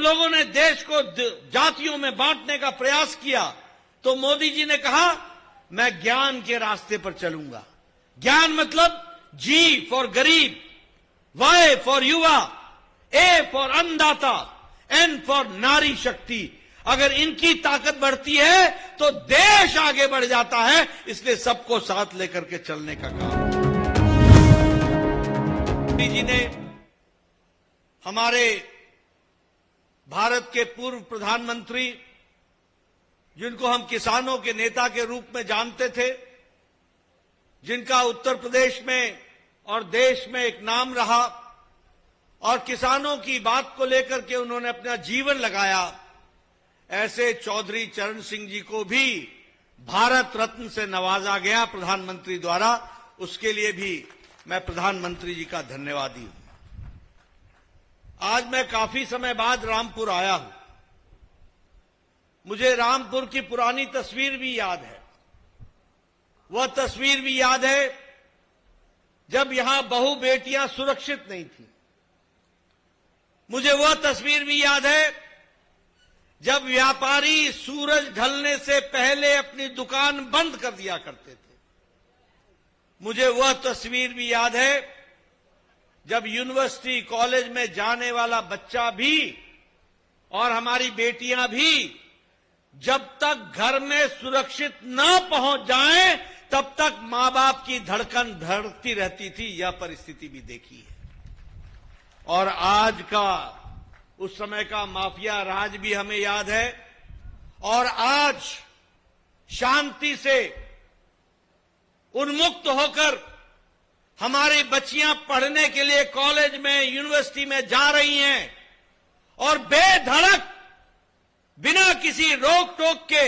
लोगों ने देश को जातियों में बांटने का प्रयास किया तो मोदी जी ने कहा मैं ज्ञान के रास्ते पर चलूंगा। ज्ञान मतलब जी फॉर गरीब, वाई फॉर युवा, ए फॉर अन्नदाता, एन फॉर नारी शक्ति। अगर इनकी ताकत बढ़ती है तो देश आगे बढ़ जाता है, इसलिए सबको साथ लेकर के चलने का काम। मोदी जी ने हमारे भारत के पूर्व प्रधानमंत्री, जिनको हम किसानों के नेता के रूप में जानते थे, जिनका उत्तर प्रदेश में और देश में एक नाम रहा और किसानों की बात को लेकर के उन्होंने अपना जीवन लगाया, ऐसे चौधरी चरण सिंह जी को भी भारत रत्न से नवाजा गया प्रधानमंत्री द्वारा। उसके लिए भी मैं प्रधानमंत्री जी का धन्यवादी हूं। आज मैं काफी समय बाद रामपुर आया हूं। मुझे रामपुर की पुरानी तस्वीर भी याद है। वह तस्वीर भी याद है जब यहां बहू बेटियां सुरक्षित नहीं थी। मुझे वह तस्वीर भी याद है जब व्यापारी सूरज ढलने से पहले अपनी दुकान बंद कर दिया करते थे। मुझे वह तस्वीर भी याद है जब यूनिवर्सिटी कॉलेज में जाने वाला बच्चा भी और हमारी बेटियां भी जब तक घर में सुरक्षित न पहुंच जाएं तब तक मां बाप की धड़कन धड़कती रहती थी। यह परिस्थिति भी देखी है। और आज का, उस समय का माफिया राज भी हमें याद है। और आज शांति से उन्मुक्त होकर हमारी बच्चियां पढ़ने के लिए कॉलेज में, यूनिवर्सिटी में जा रही हैं और बेधड़क, बिना किसी रोक टोक के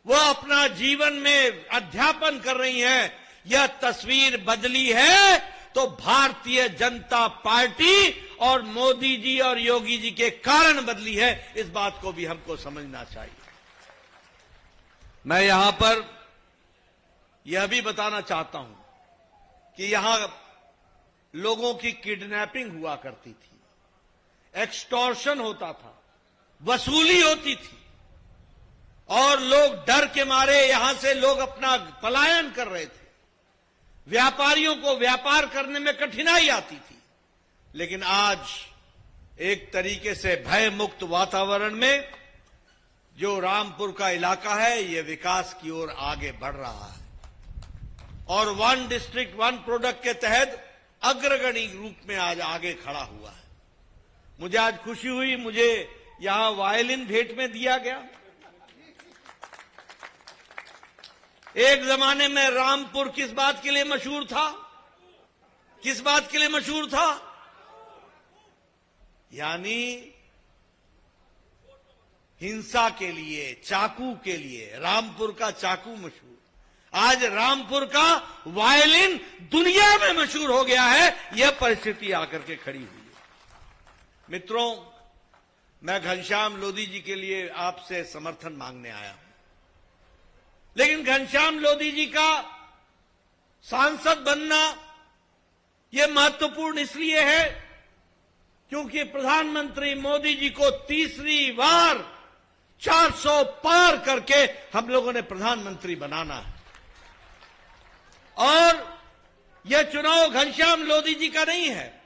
वह अपना जीवन में अध्यापन कर रही हैं। यह तस्वीर बदली है तो भारतीय जनता पार्टी और मोदी जी और योगी जी के कारण बदली है। इस बात को भी हमको समझना चाहिए। मैं यहां पर यह भी बताना चाहता हूं कि यहां लोगों की किडनैपिंग हुआ करती थी, एक्सटॉर्शन होता था, वसूली होती थी और लोग डर के मारे यहां से लोग अपना पलायन कर रहे थे। व्यापारियों को व्यापार करने में कठिनाई आती थी। लेकिन आज एक तरीके से भय मुक्त वातावरण में जो रामपुर का इलाका है, यह विकास की ओर आगे बढ़ रहा है और वन डिस्ट्रिक्ट वन प्रोडक्ट के तहत अग्रगणी रूप में आज आगे खड़ा हुआ है। मुझे आज खुशी हुई, मुझे यहां वायलिन भेंट में दिया गया। एक जमाने में रामपुर किस बात के लिए मशहूर था? किस बात के लिए मशहूर था? यानी हिंसा के लिए, चाकू के लिए। रामपुर का चाकू मशहूर, आज रामपुर का वायलिन दुनिया में मशहूर हो गया है। यह परिस्थिति आकर के खड़ी हुई है। मित्रों, मैं घनश्याम लोधी जी के लिए आपसे समर्थन मांगने आया हूं। लेकिन घनश्याम लोधी जी का सांसद बनना यह महत्वपूर्ण इसलिए है क्योंकि प्रधानमंत्री मोदी जी को तीसरी बार 400 पार करके हम लोगों ने प्रधानमंत्री बनाना है। और यह चुनाव घनश्याम लोधी जी का नहीं है,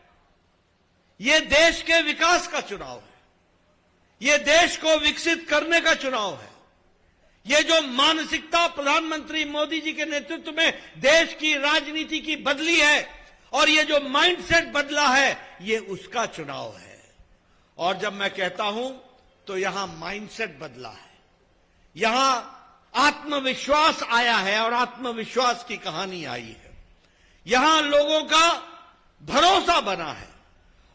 यह देश के विकास का चुनाव है। यह देश को विकसित करने का चुनाव है। ये जो मानसिकता प्रधानमंत्री मोदी जी के नेतृत्व में देश की राजनीति की बदली है और ये जो माइंडसेट बदला है, ये उसका चुनाव है। और जब मैं कहता हूं तो यहां माइंडसेट बदला है, यहां आत्मविश्वास आया है और आत्मविश्वास की कहानी आई है। यहां लोगों का भरोसा बना है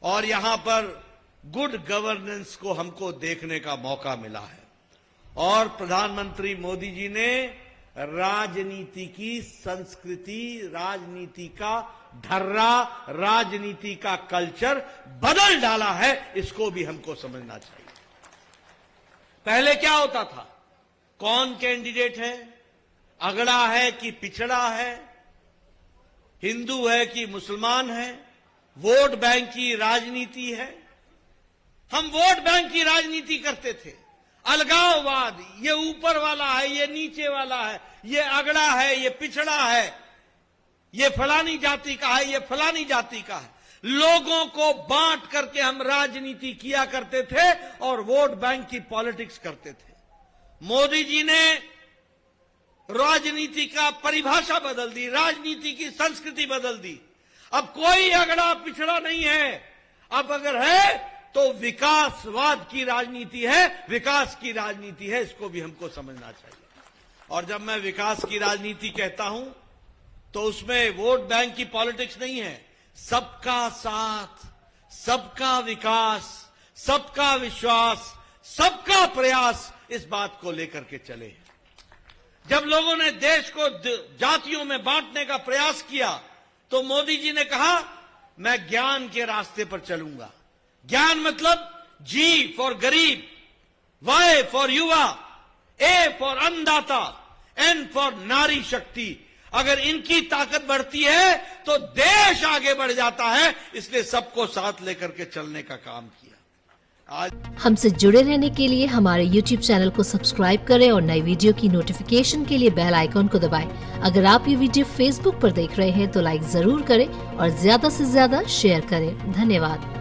और यहां पर गुड गवर्नेंस को हमको देखने का मौका मिला है। और प्रधानमंत्री मोदी जी ने राजनीति की संस्कृति, राजनीति का ढर्रा, राजनीति का कल्चर बदल डाला है। इसको भी हमको समझना चाहिए। पहले क्या होता था? कौन कैंडिडेट है, अगड़ा है कि पिछड़ा है, हिंदू है कि मुसलमान है, वोट बैंक की राजनीति है। हम वोट बैंक की राजनीति करते थे। अलगाववाद, ये ऊपर वाला है, ये नीचे वाला है, ये अगड़ा है, ये पिछड़ा है, ये फलानी जाति का है, ये फलानी जाति का है। लोगों को बांट करके हम राजनीति किया करते थे और वोट बैंक की पॉलिटिक्स करते थे। मोदी जी ने राजनीति का परिभाषा बदल दी, राजनीति की संस्कृति बदल दी। अब कोई अगड़ा पिछड़ा नहीं है। अब अगर है तो विकासवाद की राजनीति है, विकास की राजनीति है, इसको भी हमको समझना चाहिए। और जब मैं विकास की राजनीति कहता हूं तो उसमें वोट बैंक की पॉलिटिक्स नहीं है। सबका साथ, सबका विकास, सबका विश्वास, सबका प्रयास, इस बात को लेकर के चले। जब लोगों ने देश को जातियों में बांटने का प्रयास किया तो मोदी जी ने कहा मैं ज्ञान के रास्ते पर चलूंगा। ज्ञान मतलब जी फॉर गरीब, वाई फॉर युवा, ए फॉर अन्नदाता, एन फॉर नारी शक्ति। अगर इनकी ताकत बढ़ती है तो देश आगे बढ़ जाता है। इसलिए सबको साथ लेकर के चलने का काम किया। आज हमसे जुड़े रहने के लिए हमारे YouTube चैनल को सब्सक्राइब करें और नई वीडियो की नोटिफिकेशन के लिए बेल आइकॉन को दबाएं। अगर आप ये वीडियो Facebook पर देख रहे हैं तो लाइक जरूर करें और ज्यादा से ज्यादा शेयर करें। धन्यवाद।